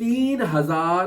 3000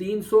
300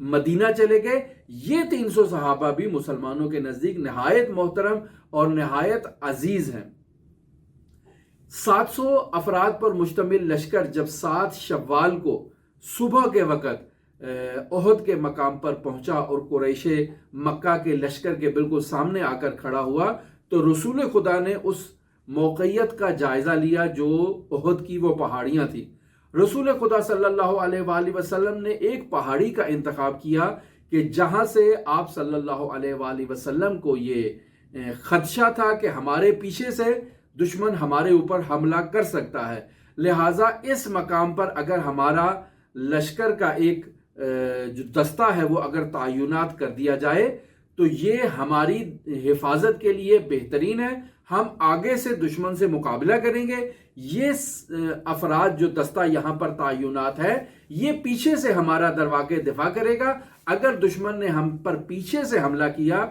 مدینہ چلے گئے۔ یہ 300 صحابہ بھی مسلمانوں کے نزدیک نہایت محترم اور نہایت عزیز ہیں۔ 700 افراد پر مشتمل لشکر جب 7 شوال کو صبح کے وقت احد کے مقام پر پہنچا اور قریش مکہ کے لشکر کے بالکل سامنے آ کر کھڑا ہوا تو رسول خدا نے اس موقعیت کا جائزہ لیا جو احد کی وہ پہاڑیاں تھیں۔ رسول خدا صلی اللہ علیہ وآلہ وسلم نے ایک پہاڑی کا انتخاب کیا کہ جہاں سے آپ صلی اللہ علیہ وآلہ وسلم کو یہ خدشہ تھا کہ ہمارے پیچھے سے دشمن ہمارے اوپر حملہ کر سکتا ہے، لہٰذا اس مقام پر اگر ہمارا لشکر کا ایک جو دستہ ہے وہ اگر تعینات کر دیا جائے تو یہ ہماری حفاظت کے لیے بہترین ہے، ہم آگے سے دشمن سے مقابلہ کریں گے، یہ افراد جو دستہ یہاں پر تعینات ہے یہ پیچھے سے ہمارا درواقع دفاع کرے گا، اگر دشمن نے ہم پر پیچھے سے حملہ کیا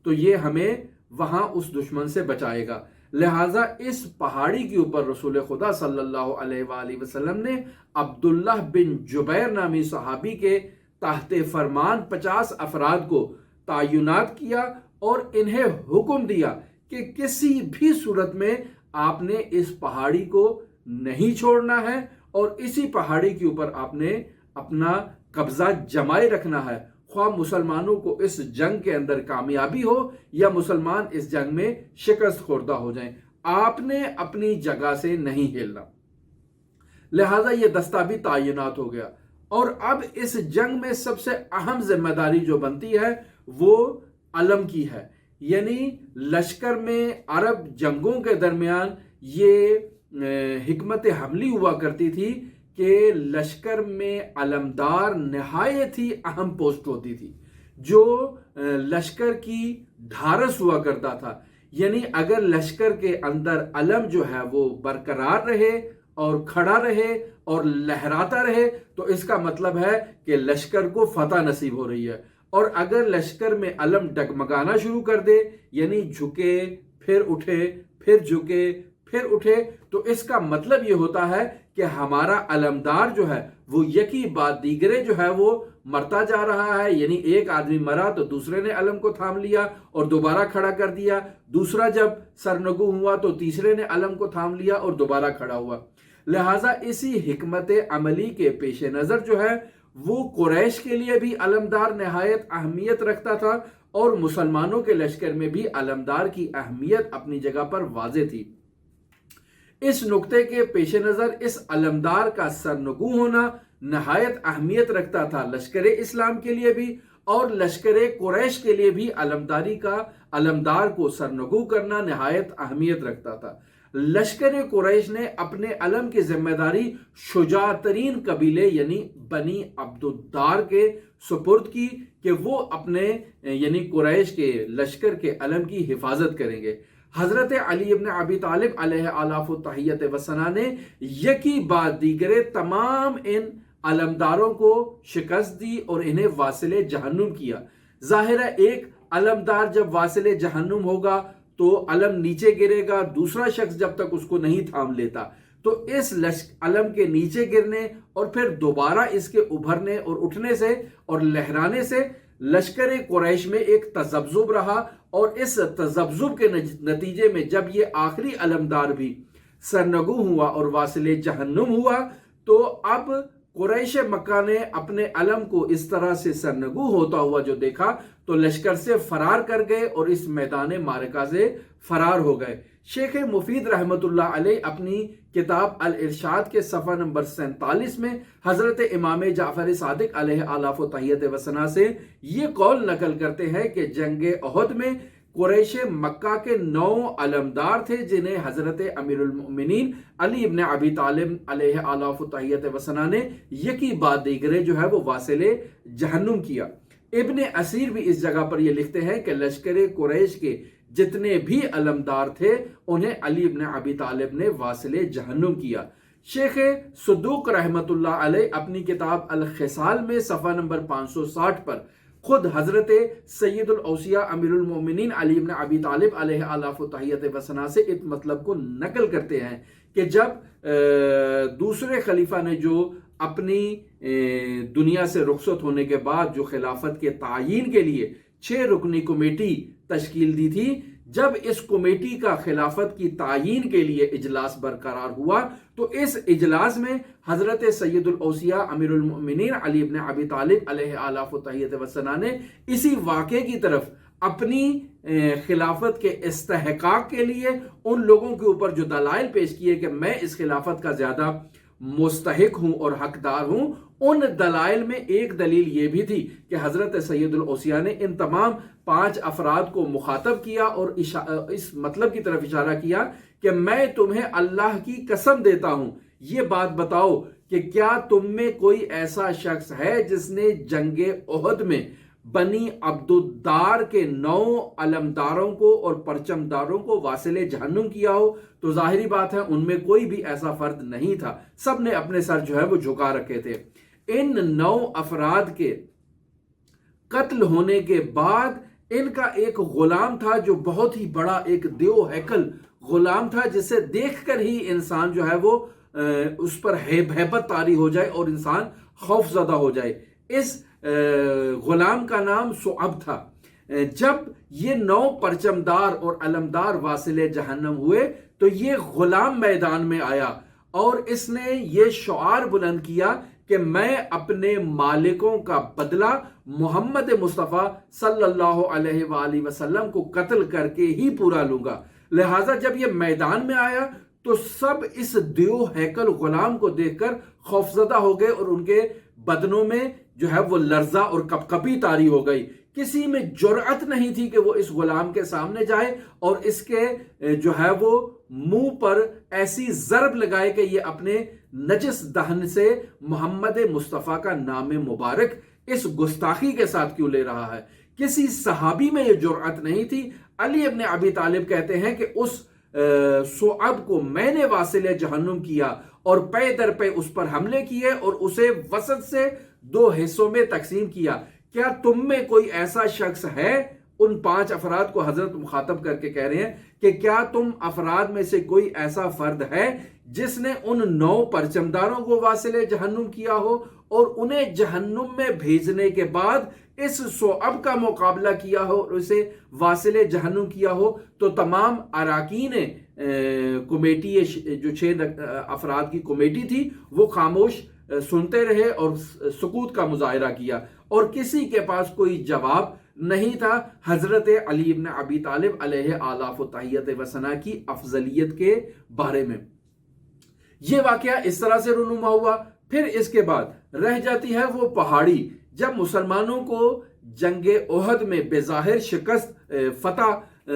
تو یہ ہمیں وہاں اس دشمن سے بچائے گا۔ لہٰذا اس پہاڑی کے اوپر رسول خدا صلی اللہ علیہ وآلہ وسلم نے عبداللہ بن جبیر نامی صحابی کے تحت فرمان 50 افراد کو تعینات کیا اور انہیں حکم دیا کہ کسی بھی صورت میں آپ نے اس پہاڑی کو نہیں چھوڑنا ہے اور اسی پہاڑی کے اوپر آپ نے اپنا قبضہ جمائے رکھنا ہے، خواہ مسلمانوں کو اس جنگ کے اندر کامیابی ہو یا مسلمان اس جنگ میں شکست خوردہ ہو جائیں، آپ نے اپنی جگہ سے نہیں ہلنا۔ لہٰذا یہ دستہ بھی تعینات ہو گیا اور اب اس جنگ میں سب سے اہم ذمہ داری جو بنتی ہے وہ علم کی ہے، یعنی لشکر میں عرب جنگوں کے درمیان یہ حکمت عملی ہوا کرتی تھی کہ لشکر میں علمدار نہایت ہی اہم پوسٹ ہوتی تھی جو لشکر کی ڈھارس ہوا کرتا تھا، یعنی اگر لشکر کے اندر علم جو ہے وہ برقرار رہے اور کھڑا رہے اور لہراتا رہے تو اس کا مطلب ہے کہ لشکر کو فتح نصیب ہو رہی ہے، اور اگر لشکر میں علم ڈگمگانا شروع کر دے یعنی جھکے پھر اٹھے پھر جھکے پھر اٹھے تو اس کا مطلب یہ ہوتا ہے کہ ہمارا علمدار جو ہے وہ یکی بعد دیگرے جو ہے وہ مرتا جا رہا ہے، یعنی ایک آدمی مرا تو دوسرے نے علم کو تھام لیا اور دوبارہ کھڑا کر دیا، دوسرا جب سرنگو ہوا تو تیسرے نے علم کو تھام لیا اور دوبارہ کھڑا ہوا۔ لہٰذا اسی حکمت عملی کے پیش نظر جو ہے وہ قریش کے لیے بھی علمدار نہایت اہمیت رکھتا تھا اور مسلمانوں کے لشکر میں بھی علمدار کی اہمیت اپنی جگہ پر واضح تھی۔ اس نقطے کے پیش نظر اس علمدار کا سرنگو ہونا نہایت اہمیت رکھتا تھا لشکر اسلام کے لیے بھی، اور لشکر قریش کے لیے بھی علمدار کو سرنگو کرنا نہایت اہمیت رکھتا تھا۔ لشکر قریش نے اپنے علم کی ذمہ داری شجاع ترین قبیلے یعنی بنی عبدالدار کے سپرد کی کہ وہ اپنے یعنی قریش کے لشکر کے علم کی حفاظت کریں گے۔ حضرت علی ابن ابی طالب علیہ آلاف و تحیت و ثنا نے یکی بعد دیگرے تمام ان علمداروں کو شکست دی اور انہیں واصل جہنم کیا۔ ظاہر ہے ایک علمدار جب واصل جہنم ہوگا تو علم نیچے گرے گا، دوسرا شخص جب تک اس کو نہیں تھام لیتا تو اس علم کے نیچے گرنے اور پھر دوبارہ اس کے ابھرنے اور اٹھنے سے اور لہرانے سے لشکر قریش میں ایک تذبذب رہا، اور اس تذبذب کے نتیجے میں جب یہ آخری علمدار بھی سرنگو ہوا اور واصل جہنم ہوا تو اب قریش مکہ نے اپنے علم کو اس طرح سے سرنگو ہوتا ہوا جو دیکھا تو لشکر سے فرار کر گئے اور اس میدان معرکہ سے فرار ہو گئے۔ شیخ مفید رحمت اللہ علیہ اپنی کتاب الارشاد کے صفحہ نمبر 47 میں حضرت امام جعفر صادق علیہ آلاف و تحیت و ثنا سے یہ قول نقل کرتے ہیں کہ جنگ احد میں قریش مکہ کے 9 علمدار تھے جنہیں حضرت امیر المؤمنین علی ابن ابی طالب علیہ آلاف و تحیت و ثنا نے یکی بعد دیگرے جو ہے وہ واصل جہنم کیا۔ ابن اسیر بھی اس جگہ پر یہ لکھتے ہیں کہ لشکر قریش کے جتنے بھی علمدار تھے انہیں علی ابن ابی طالب نے واصل جہنم کیا۔ شیخ صدوق رحمت اللہ علیہ اپنی کتاب الخصال میں صفحہ نمبر 560 پر خود حضرت سید الاوصیاء امیر المومنین علی ابن ابی طالب علیہ آلاف و تحیت و ثنا سے اس مطلب کو نقل کرتے ہیں کہ جب دوسرے خلیفہ نے جو اپنی دنیا سے رخصت ہونے کے بعد جو خلافت کے تعین کے لیے 6 رکنی کمیٹی تشکیل دی تھی، جب اس کمیٹی کا خلافت کی تعین کے لیے اجلاس برقرار ہوا تو اس اجلاس میں حضرت سید الاوصیاء امیر المؤمنین علی ابن ابی طالب علیہ آلاف و تحیت وسنا نے اسی واقعے کی طرف اپنی خلافت کے استحقاق کے لیے ان لوگوں کے اوپر جو دلائل پیش کیے کہ میں اس خلافت کا زیادہ مستحق ہوں اور حقدار ہوں، ان دلائل میں ایک دلیل یہ بھی تھی کہ حضرت سید الاوصیاء نے ان تمام 5 افراد کو مخاطب کیا اور اس مطلب کی طرف اشارہ کیا کہ میں تمہیں اللہ کی قسم دیتا ہوں، یہ بات بتاؤ کہ کیا تم میں کوئی ایسا شخص ہے جس نے جنگ احد میں بنی عبدالدار کے 9 علمداروں کو اور پرچمداروں کو واصل جہنم کیا ہو؟ تو ظاہری بات ہے ان میں کوئی بھی ایسا فرد نہیں تھا، سب نے اپنے سر جو ہے وہ جھکا رکھے تھے۔ ان 9 افراد کے قتل ہونے کے بعد ان کا ایک غلام تھا جو بہت ہی بڑا ایک دیو ہیکل غلام تھا، جسے دیکھ کر ہی انسان جو ہے وہ اس پر ہیبت طاری ہو جائے اور انسان خوف زدہ ہو جائے۔ اس غلام کا نام صعب تھا۔ جب یہ 9 پرچمدار اور علمدار واصل جہنم ہوئے تو یہ غلام میدان میں آیا اور اس نے یہ شعار بلند کیا کہ میں اپنے مالکوں کا بدلہ محمد مصطفیٰ صلی اللہ علیہ وآلہ وسلم کو قتل کر کے ہی پورا لوں گا۔ لہٰذا جب یہ میدان میں آیا تو سب اس دیو ہیکل غلام کو دیکھ کر خوفزدہ ہو گئے اور ان کے بدنوں میں جو ہے وہ لرزہ اور کپکپی طاری ہو گئی۔ کسی میں جرأت نہیں تھی کہ وہ اس غلام کے سامنے جائے اور اس کے جو ہے وہ منہ پر ایسی ضرب لگائے کہ یہ اپنے نجس دہن سے محمد مصطفیٰ کا نام مبارک اس گستاخی کے ساتھ کیوں لے رہا ہے۔ کسی صحابی میں یہ جرأت نہیں تھی۔ علی ابن ابی طالب کہتے ہیں کہ اس صعب کو میں نے واصل جہنم کیا اور پے در پے اس پر حملے کیے اور اسے وسط سے 2 حصوں میں تقسیم کیا۔ کیا تم میں کوئی ایسا شخص ہے؟ ان 5 افراد کو حضرت مخاطب کر کے کہہ رہے ہیں کہ کیا تم افراد میں سے کوئی ایسا فرد ہے جس نے ان 9 پرچمداروں کو واصل جہنم کیا ہو اور انہیں جہنم میں بھیجنے کے بعد اس صعب کا مقابلہ کیا ہو اور اسے واصل جہنم کیا ہو؟ تو تمام اراکین کمیٹی، جو 6 افراد کی کمیٹی تھی، وہ خاموش سنتے رہے اور سکوت کا مظاہرہ کیا اور کسی کے پاس کوئی جواب نہیں تھا حضرت علی ابن ابی طالب علیہ آلاف و تحیت وسنا کی افضلیت کے بارے میں۔ یہ واقعہ اس طرح سے رونما ہوا۔ پھر اس کے بعد رہ جاتی ہے وہ پہاڑی، جب مسلمانوں کو جنگ احد میں بظاہر شکست فتح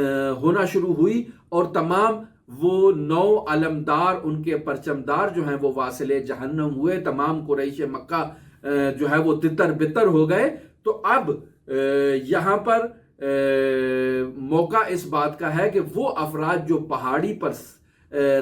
ہونا شروع ہوئی اور تمام وہ 9 علمدار، ان کے پرچمدار جو ہیں وہ واصل جہنم ہوئے، تمام قریش مکہ جو ہے وہ تتر بتر ہو گئے، تو اب یہاں پر موقع اس بات کا ہے کہ وہ افراد جو پہاڑی پر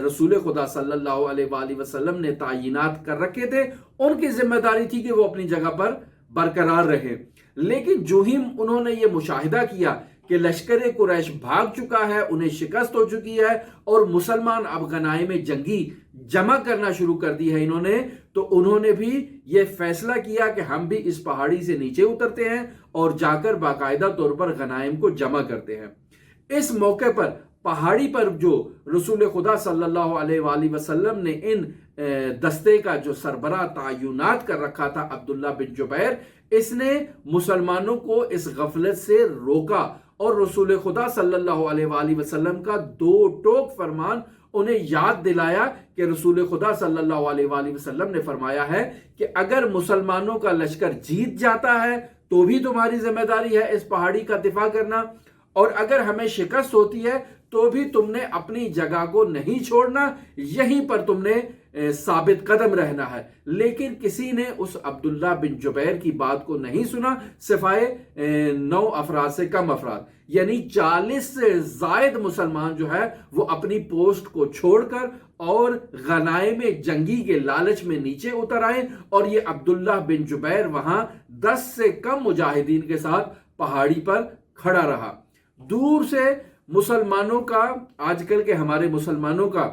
رسول خدا صلی اللہ علیہ وآلہ وسلم نے تعینات کر رکھے تھے، ان کی ذمہ داری تھی کہ وہ اپنی جگہ پر برقرار رہے۔ لیکن جو ہی انہوں نے یہ مشاہدہ کیا کہ لشکر قریش بھاگ چکا ہے، انہیں شکست ہو چکی ہے اور مسلمان اب غنائم جنگی جمع کرنا شروع کر دی ہے تو انہوں نے بھی یہ فیصلہ کیا کہ ہم بھی اس پہاڑی سے نیچے اترتے ہیں اور جا کر باقاعدہ طور پر غنائم کو جمع کرتے ہیں۔ اس موقع پر پہاڑی پر جو رسول خدا صلی اللہ علیہ وآلہ وسلم نے ان دستے کا جو سربراہ تعینات کر رکھا تھا عبداللہ بن جبیر، اس نے مسلمانوں کو اس غفلت سے روکا اور رسول خدا صلی اللہ علیہ وآلہ وسلم کا 2 ٹوک فرمان انہیں یاد دلایا کہ رسول خدا صلی اللہ علیہ وآلہ وسلم نے فرمایا ہے کہ اگر مسلمانوں کا لشکر جیت جاتا ہے تو بھی تمہاری ذمہ داری ہے اس پہاڑی کا دفاع کرنا، اور اگر ہمیں شکست ہوتی ہے تو بھی تم نے اپنی جگہ کو نہیں چھوڑنا، یہیں پر تم نے ثابت قدم رہنا ہے۔ لیکن کسی نے اس عبداللہ بن جبیر کی بات کو نہیں سنا، سوائے 9 افراد سے کم افراد، یعنی 40 سے زائد مسلمان جو ہے وہ اپنی پوسٹ کو چھوڑ کر اور غنائم جنگی کے لالچ میں نیچے اتر آئے، اور یہ عبداللہ بن جبیر وہاں 10 سے کم مجاہدین کے ساتھ پہاڑی پر کھڑا رہا۔ دور سے مسلمانوں کا، آج کل کے ہمارے مسلمانوں کا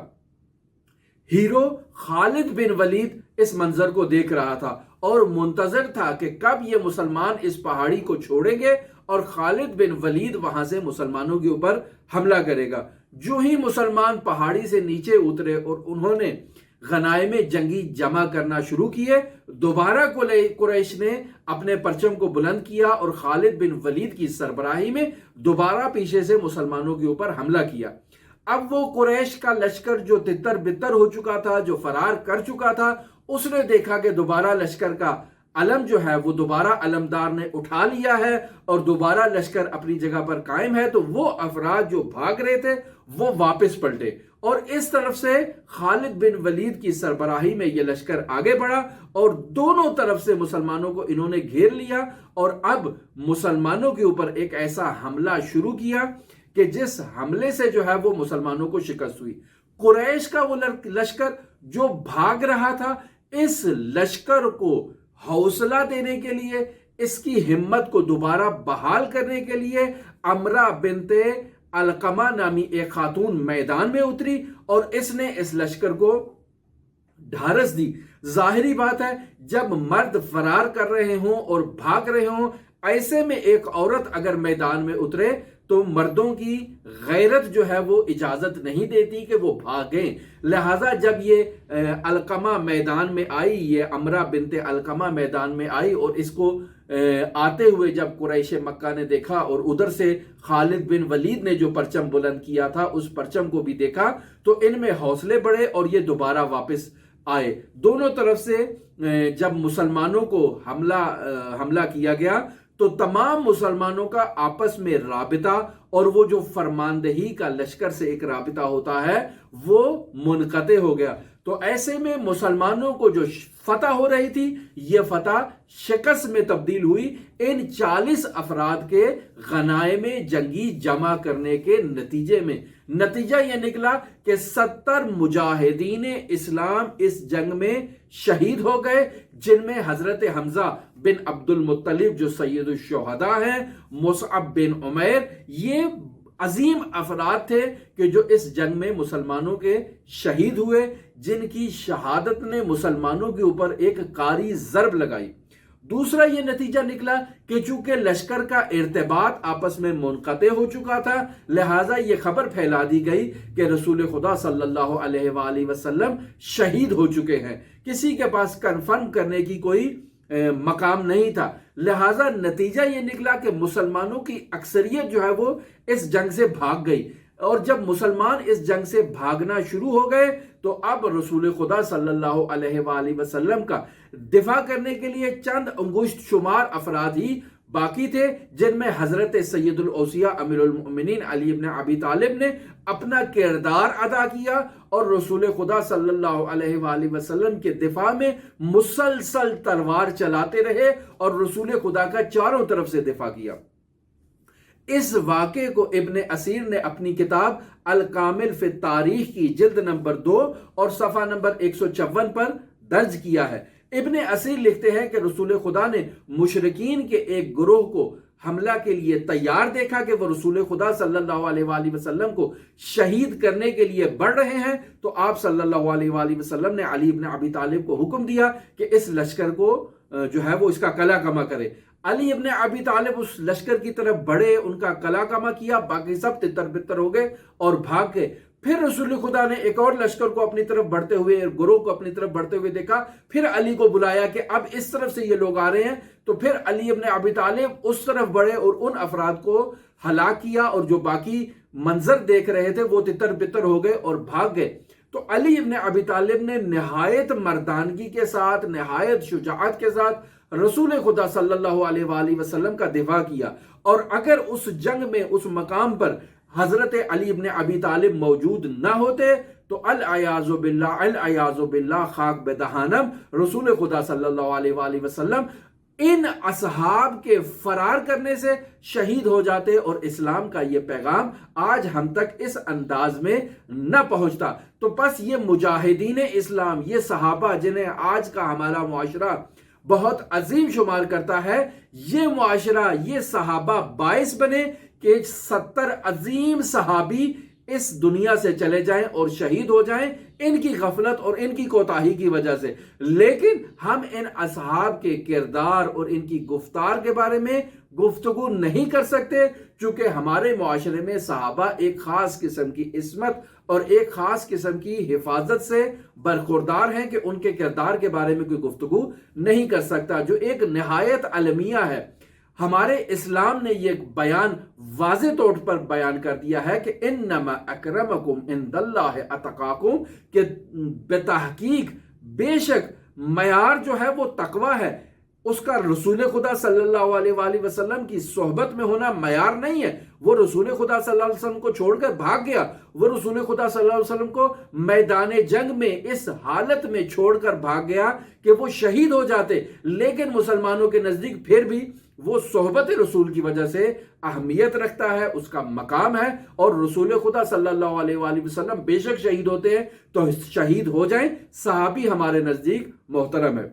ہیرو خالد بن ولید اس منظر کو دیکھ رہا تھا اور منتظر تھا کہ کب یہ مسلمان اس پہاڑی کو چھوڑیں گے اور خالد بن ولید وہاں سے مسلمانوں کے اوپر حملہ کرے گا۔ جو ہی مسلمان پہاڑی سے نیچے اترے اور انہوں نے غنائم جنگی جمع کرنا شروع کیے، دوبارہ قریش نے اپنے پرچم کو بلند کیا اور خالد بن ولید کی سربراہی میں دوبارہ پیچھے سے مسلمانوں کے اوپر حملہ کیا۔ اب وہ قریش کا لشکر جو تتر بتر ہو چکا تھا، جو فرار کر چکا تھا، اس نے دیکھا کہ دوبارہ لشکر کا علم جو ہے وہ دوبارہ علمدار نے اٹھا لیا ہے اور دوبارہ لشکر اپنی جگہ پر قائم ہے، تو وہ افراد جو بھاگ رہے تھے وہ واپس پلٹے اور اس طرف سے خالد بن ولید کی سربراہی میں یہ لشکر آگے بڑھا اور دونوں طرف سے مسلمانوں کو انہوں نے گھیر لیا اور اب مسلمانوں کے اوپر ایک ایسا حملہ شروع کیا کہ جس حملے سے جو ہے وہ مسلمانوں کو شکست ہوئی۔ قریش کا وہ لشکر جو بھاگ رہا تھا، اس لشکر کو حوصلہ دینے کے لیے، اس کی ہمت کو دوبارہ بحال کرنے کے لیے امرہ بنت علقمہ نامی ایک خاتون میدان میں اتری اور اس نے اس لشکر کو ڈھارس دی۔ ظاہری بات ہے جب مرد فرار کر رہے ہوں اور بھاگ رہے ہوں، ایسے میں ایک عورت اگر میدان میں اترے تو مردوں کی غیرت جو ہے وہ اجازت نہیں دیتی کہ وہ بھاگیں، لہٰذا جب یہ علقمہ میدان میں آئی، یہ امرہ بنت علقمہ میدان میں آئی اور اس کو آتے ہوئے جب قریش مکہ نے دیکھا اور ادھر سے خالد بن ولید نے جو پرچم بلند کیا تھا اس پرچم کو بھی دیکھا تو ان میں حوصلے بڑھے اور یہ دوبارہ واپس آئے۔ دونوں طرف سے جب مسلمانوں کو حملہ کیا گیا تو تمام مسلمانوں کا آپس میں رابطہ اور وہ جو فرماندہی کا لشکر سے ایک رابطہ ہوتا ہے وہ منقطع ہو گیا۔ تو ایسے میں مسلمانوں کو جو فتح ہو رہی تھی یہ فتح شکست میں تبدیل ہوئی ان 40 افراد کے غنائم جنگی جمع کرنے کے نتیجے میں۔ نتیجہ یہ نکلا کہ 70 مجاہدین اسلام اس جنگ میں شہید ہو گئے، جن میں حضرت حمزہ بن عبد المطلب جو سید الشہداء ہیں، مصعب بن عمیر، یہ عظیم افراد تھے کہ جو اس جنگ میں مسلمانوں کے شہید ہوئے، جن کی شہادت نے مسلمانوں کے اوپر ایک قاری ضرب لگائی۔ دوسرا یہ نتیجہ نکلا کہ چونکہ لشکر کا ارتباط آپس میں منقطع ہو چکا تھا، لہٰذا یہ خبر پھیلا دی گئی کہ رسول خدا صلی اللہ علیہ وآلہ وسلم شہید ہو چکے ہیں۔ کسی کے پاس کنفرم کرنے کی کوئی مقام نہیں تھا، لہٰذا نتیجہ یہ نکلا کہ مسلمانوں کی اکثریت جو ہے وہ اس جنگ سے بھاگ گئی اور جب مسلمان اس جنگ سے بھاگنا شروع ہو گئے تو اب رسول خدا صلی اللہ علیہ وآلہ وسلم کا دفاع کرنے کے لیے چند انگشت شمار افراد ہی باقی تھے، جن میں حضرت سید الاوصیاء امیر المؤمنین علی ابن ابی طالب نے اپنا کردار ادا کیا اور رسول خدا صلی اللہ علیہ وآلہ وسلم کے دفاع میں مسلسل تلوار چلاتے رہے اور رسول خدا کا چاروں طرف سے دفاع کیا۔ اس واقعے کو ابن اسیر نے اپنی کتاب الکامل فی التاریخ کی جلد نمبر 2 اور صفحہ نمبر 154 پر درج کیا ہے۔ ابن اسیر لکھتے ہیں کہ رسول خدا نے مشرکین کے ایک گروہ کو حملہ کے لیے تیار دیکھا کہ وہ رسول خدا صلی اللہ علیہ وآلہ وسلم کو شہید کرنے کے لیے بڑھ رہے ہیں، تو آپ صلی اللہ علیہ وآلہ وسلم نے علی ابن ابی طالب کو حکم دیا کہ اس لشکر کو جو ہے وہ اس کا قلع کما کرے۔ علی ابن ابی طالب اس لشکر کی طرف بڑھے، ان کا قلع کما کیا، باقی سب تتر بتر ہو گئے اور بھاگ گئے۔ پھر رسول خدا نے ایک اور لشکر کو اپنی طرف بڑھتے ہوئے، گروہ کو اپنی طرف بڑھتے ہوئے دیکھا، پھر علی کو بلایا کہ اب اس طرف سے یہ لوگ آ رہے ہیں، تو پھر علی ابن ابی طالب اس طرف بڑھے اور ان افراد کو ہلاک کیا اور جو باقی منظر دیکھ رہے تھے وہ تتر بتر ہو گئے اور بھاگ گئے۔ تو علی ابن ابی طالب نے نہایت مردانگی کے ساتھ، نہایت شجاعت کے ساتھ رسول خدا صلی اللہ علیہ وآلہ وسلم کا دفاع کیا، اور اگر اس جنگ میں اس مقام پر حضرت علی ابن ابی طالب موجود نہ ہوتے تو العیاذ باللہ خاک بدہانم رسول خدا صلی اللہ علیہ وآلہ وسلم ان اصحاب کے فرار کرنے سے شہید ہو جاتے اور اسلام کا یہ پیغام آج ہم تک اس انداز میں نہ پہنچتا۔ تو بس یہ مجاہدین اسلام، یہ صحابہ جنہیں آج کا ہمارا معاشرہ بہت عظیم شمار کرتا ہے، یہ معاشرہ، یہ صحابہ باعث بنے کہ 70 عظیم صحابی اس دنیا سے چلے جائیں اور شہید ہو جائیں ان کی غفلت اور ان کی کوتاہی کی وجہ سے، لیکن ہم ان اصحاب کے کردار اور ان کی گفتار کے بارے میں گفتگو نہیں کر سکتے، چونکہ ہمارے معاشرے میں صحابہ ایک خاص قسم کی عصمت اور ایک خاص قسم کی حفاظت سے برخوردار ہیں کہ ان کے کردار کے بارے میں کوئی گفتگو نہیں کر سکتا، جو ایک نہایت المیہ ہے۔ ہمارے اسلام نے یہ بیان واضح طور پر بیان کر دیا ہے کہ انما اکرمکم عند اللہ اتقاکم، کہ بتحقیق بے شک معیار جو ہے وہ تقوی ہے، اس کا رسول خدا صلی اللہ علیہ وآلہ وسلم کی صحبت میں ہونا معیار نہیں ہے۔ وہ رسول خدا صلی اللہ علیہ وسلم کو چھوڑ کر بھاگ گیا، وہ رسول خدا صلی اللہ علیہ وسلم کو میدان جنگ میں اس حالت میں چھوڑ کر بھاگ گیا کہ وہ شہید ہو جاتے، لیکن مسلمانوں کے نزدیک پھر بھی وہ صحبت رسول کی وجہ سے اہمیت رکھتا ہے، اس کا مقام ہے، اور رسول خدا صلی اللہ علیہ وآلہ وسلم بے شک شہید ہوتے ہیں تو شہید ہو جائیں، صحابی ہمارے نزدیک محترم ہے۔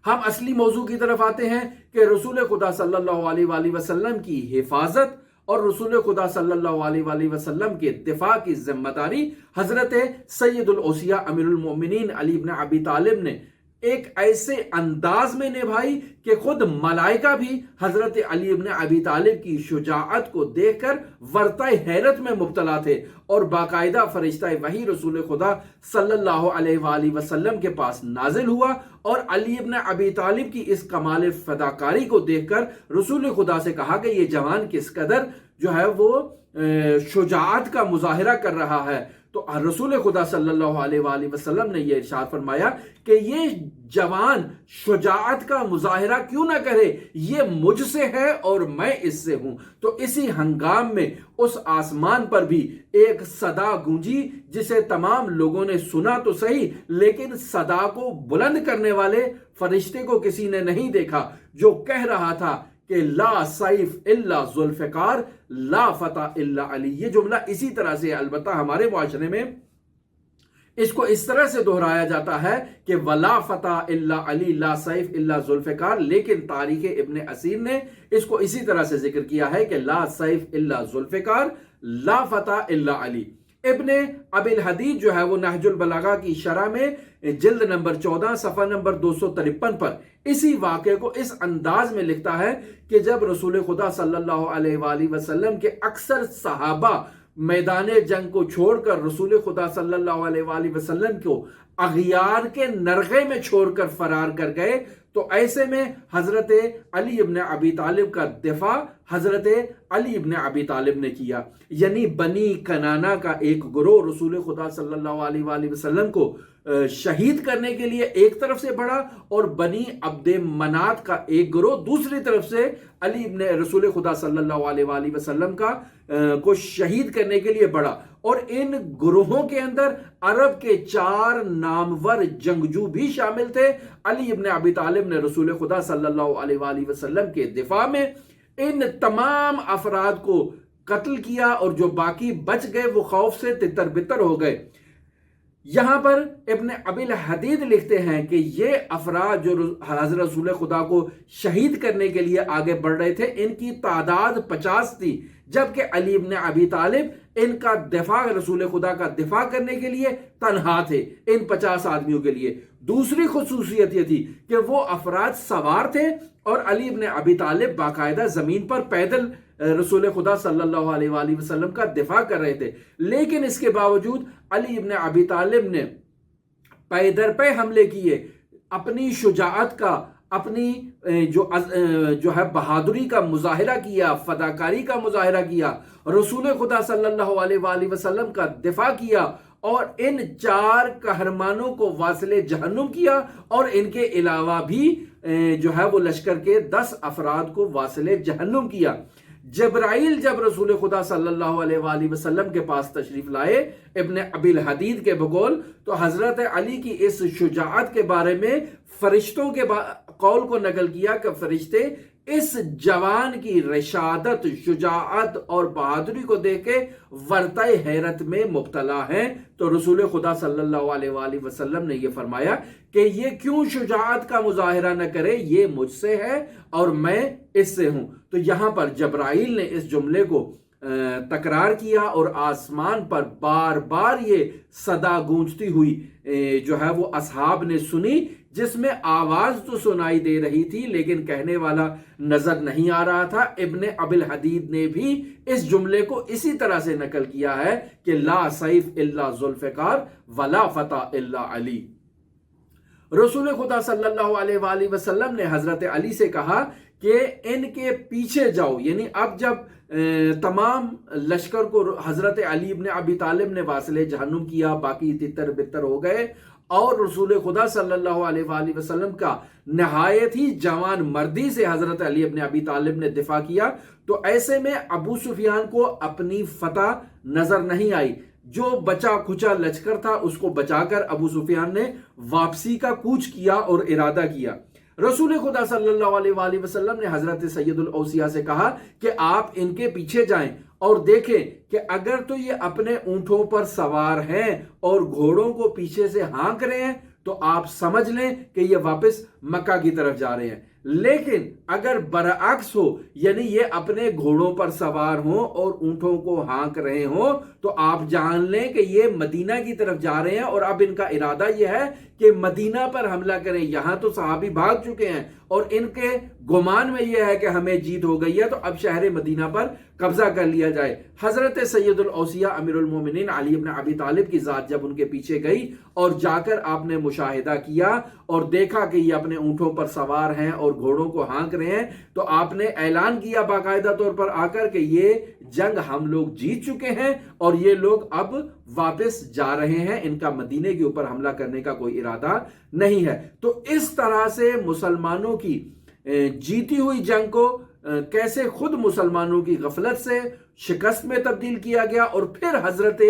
ہم اصلی موضوع کی طرف آتے ہیں کہ رسول خدا صلی اللہ علیہ وآلہ وسلم کی حفاظت اور رسول خدا صلی اللہ علیہ وآلہ وسلم کے دفاع کی ذمہ داری حضرت سید الاوصیاء امیر المؤمنین علی بن ابی طالب نے ایک ایسے انداز میں نبھائی کہ خود ملائکہ بھی حضرت علی بن ابی طالب کی شجاعت کو دیکھ کر ورطہ حیرت میں مبتلا تھے، اور باقاعدہ فرشتہ وحی رسول خدا صلی اللہ علیہ وآلہ وسلم کے پاس نازل ہوا، اور علی بن ابی طالب کی اس کمال فداکاری کو دیکھ کر رسول خدا سے کہا کہ یہ جوان کس قدر جو ہے وہ شجاعت کا مظاہرہ کر رہا ہے۔ تو رسول خدا صلی اللہ علیہ وآلہ وسلم نے یہ ارشاد فرمایا کہ یہ جوان شجاعت کا مظاہرہ کیوں نہ کرے، یہ مجھ سے ہے اور میں اس سے ہوں۔ تو اسی ہنگام میں اس آسمان پر بھی ایک صدا گونجی، جسے تمام لوگوں نے سنا تو صحیح، لیکن صدا کو بلند کرنے والے فرشتے کو کسی نے نہیں دیکھا، جو کہہ رہا تھا کہ لا سیف الا ذوالفقار لا فتح الا علی۔ یہ جملہ اسی طرح سے، البتہ ہمارے معاشرے میں اس کو اس طرح سے دہرایا جاتا ہے کہ ولا فتح الا علی لا سیف الا ذوالفقار، لیکن تاریخ ابن اسیر نے اس کو اسی طرح سے ذکر کیا ہے کہ لا سیف الا ذوالفقار لا فتح الا علی۔ ابن ابی الحدید جو ہے وہ نہج البلاغہ کی شرح میں جلد نمبر 14 صفحہ نمبر 253 پر اسی واقعے کو اس انداز میں لکھتا ہے کہ جب رسول خدا صلی اللہ علیہ وآلہ وسلم کے اکثر صحابہ میدان جنگ کو چھوڑ کر رسول خدا صلی اللہ علیہ وآلہ وسلم کو اغیار کے نرغے میں چھوڑ کر فرار کر گئے، تو ایسے میں حضرت علی ابن ابی طالب کا دفاع حضرت علی ابن ابی طالب نے کیا، یعنی بنی کنانہ کا ایک گروہ رسول خدا صلی اللہ علیہ وآلہ وسلم کو شہید کرنے کے لیے ایک طرف سے بڑھا، اور بنی عبد منات کا ایک گروہ دوسری طرف سے علی ابن رسول خدا صلی اللہ علیہ وآلہ وسلم کو شہید کرنے کے لیے بڑھا، اور ان گروہوں کے اندر عرب کے 4 نامور جنگجو بھی شامل تھے۔ علی ابن ابی طالب نے رسول خدا صلی اللہ علیہ وآلہ وسلم کے دفاع میں ان تمام افراد کو قتل کیا، اور جو باقی بچ گئے وہ خوف سے تتر بتر ہو گئے۔ یہاں پر ابن ابی الحدید لکھتے ہیں کہ یہ افراد جو حضرت رسول خدا کو شہید کرنے کے لیے آگے بڑھ رہے تھے، ان کی تعداد 50 تھی، جبکہ علی ابن ابی طالب ان کا دفاع، رسول خدا کا دفاع کرنے کے لیے تنہا تھے ان 50 آدمیوں کے لیے۔ دوسری خصوصیت یہ تھی کہ وہ افراد سوار تھے، اور علی ابن ابی طالب باقاعدہ زمین پر پیدل رسول خدا صلی اللہ علیہ وآلہ وسلم کا دفاع کر رہے تھے، لیکن اس کے باوجود علی ابن ابی طالب نے پے در پے حملے کیے، اپنی شجاعت کا، اپنی جو ہے بہادری کا مظاہرہ کیا، فداکاری کا مظاہرہ کیا، رسول خدا صلی اللہ علیہ وآلہ وسلم کا دفاع کیا، اور ان 4 قہرمانوں کو واصل جہنم کیا، اور ان کے علاوہ بھی جو ہے وہ لشکر کے 10 افراد کو واصل جہنم کیا۔ جبرائیل جب رسول خدا صلی اللہ علیہ وآلہ وسلم کے پاس تشریف لائے ابن ابی الحدید کے بقول، تو حضرت علی کی اس شجاعت کے بارے میں فرشتوں کے قول کو نقل کیا کہ فرشتے اس جوان کی رشادت، شجاعت اور بہادری کو دیکھ کے ورطہ حیرت میں مبتلا ہیں۔ تو رسول خدا صلی اللہ علیہ وآلہ وسلم نے یہ فرمایا کہ یہ کیوں شجاعت کا مظاہرہ نہ کرے، یہ مجھ سے ہے اور میں اس سے ہوں۔ تو یہاں پر جبرائیل نے اس جملے کو تکرار کیا اور آسمان پر بار بار یہ صدا گونجتی ہوئی جو ہے وہ اصحاب نے سنی، جس میں آواز تو سنائی دے رہی تھی لیکن کہنے والا نظر نہیں آ رہا تھا۔ ابن ابی الحدید نے بھی اس جملے کو اسی طرح سے نقل کیا ہے کہ لا سیف الا ذوالفقار ولا فتح الا علی۔ رسول خدا صلی اللہ علیہ وآلہ وسلم نے حضرت علی سے کہا کہ ان کے پیچھے جاؤ، یعنی اب جب تمام لشکر کو حضرت علی ابن ابی طالب نے واصل جہنم کیا، باقی تتر بتر ہو گئے، اور رسول خدا صلی اللہ علیہ وآلہ وسلم کا نہایت ہی جوان مردی سے حضرت علی ابن ابی طالب نے دفاع کیا، تو ایسے میں ابو سفیان کو اپنی فتح نظر نہیں آئی۔ جو بچا کھچا لشکر تھا اس کو بچا کر ابو سفیان نے واپسی کا کوچ کیا اور ارادہ کیا۔ رسول خدا صلی اللہ علیہ وآلہ وسلم نے حضرت سید الاوصیاء سے کہا کہ آپ ان کے پیچھے جائیں اور دیکھیں کہ اگر تو یہ اپنے اونٹوں پر سوار ہیں اور گھوڑوں کو پیچھے سے ہانک رہے ہیں تو آپ سمجھ لیں کہ یہ واپس مکہ کی طرف جا رہے ہیں، لیکن اگر برعکس ہو، یعنی یہ اپنے گھوڑوں پر سوار ہوں اور اونٹوں کو ہانک رہے ہوں، تو آپ جان لیں کہ یہ مدینہ کی طرف جا رہے ہیں اور اب ان کا ارادہ یہ ہے کہ مدینہ پر حملہ کریں۔ یہاں تو صحابی بھاگ چکے ہیں اور ان کے گمان میں یہ ہے کہ ہمیں جیت ہو گئی ہے، تو اب شہر مدینہ پر قبضہ کر لیا جائے۔ حضرت سید الاوصیاء امیر المومنین علی ابن ابی طالب کی ذات جب ان کے پیچھے گئی اور جا کر آپ نے مشاہدہ کیا اور دیکھا کہ یہ اپنے اونٹوں پر سوار ہیں اور گھوڑوں کو ہانک رہے ہیں، تو آپ نے اعلان کیا باقاعدہ طور پر آ کر کہ یہ جنگ ہم لوگ جیت چکے ہیں اور یہ لوگ اب واپس جا رہے ہیں، ان کا مدینے کے اوپر حملہ کرنے کا کوئی ارادہ نہیں ہے۔ تو اس طرح سے مسلمانوں کی جیتی ہوئی جنگ کو کیسے خود مسلمانوں کی غفلت سے شکست میں تبدیل کیا گیا، اور پھر حضرت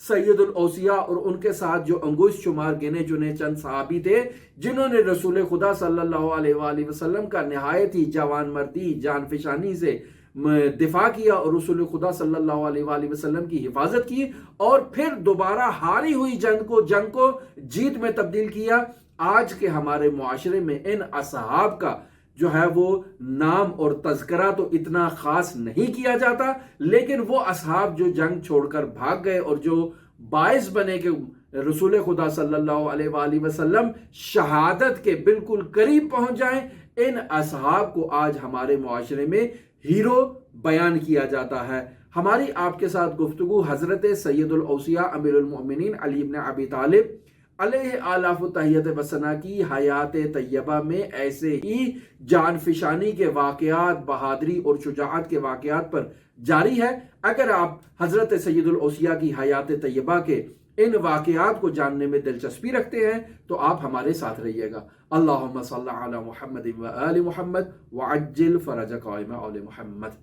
سید الاوصیاء اور ان کے ساتھ جو انگشت شمار گنے چنے چند صحابی تھے جنہوں نے رسول خدا صلی اللہ علیہ وآلہ وسلم کا نہایت ہی جوان مردی جان فشانی سے دفاع کیا اور رسول خدا صلی اللہ علیہ وآلہ وسلم کی حفاظت کی، اور پھر دوبارہ ہاری ہوئی جنگ کو جیت میں تبدیل کیا۔ آج کے ہمارے معاشرے میں ان اصحاب کا جو ہے وہ نام اور تذکرہ تو اتنا خاص نہیں کیا جاتا، لیکن وہ اصحاب جو جنگ چھوڑ کر بھاگ گئے اور جو باعث بنے کہ رسول خدا صلی اللہ علیہ وآلہ وسلم شہادت کے بالکل قریب پہنچ جائیں، ان اصحاب کو آج ہمارے معاشرے میں ہیرو بیان کیا جاتا ہے۔ ہماری آپ کے ساتھ گفتگو حضرت سید الاوصیاء امیر المؤمنین علی ابن ابی طالب علیہ آلاف تحیت و ثنا کی حیات طیبہ میں ایسے ہی جان فشانی کے واقعات، بہادری اور شجاعت کے واقعات پر جاری ہے۔ اگر آپ حضرت سید الاوصیاء کی حیات طیبہ کے ان واقعات کو جاننے میں دلچسپی رکھتے ہیں تو آپ ہمارے ساتھ رہیے گا۔ اللہم صلی علی محمد و آل محمد وعجل فرج قائم آل محمد۔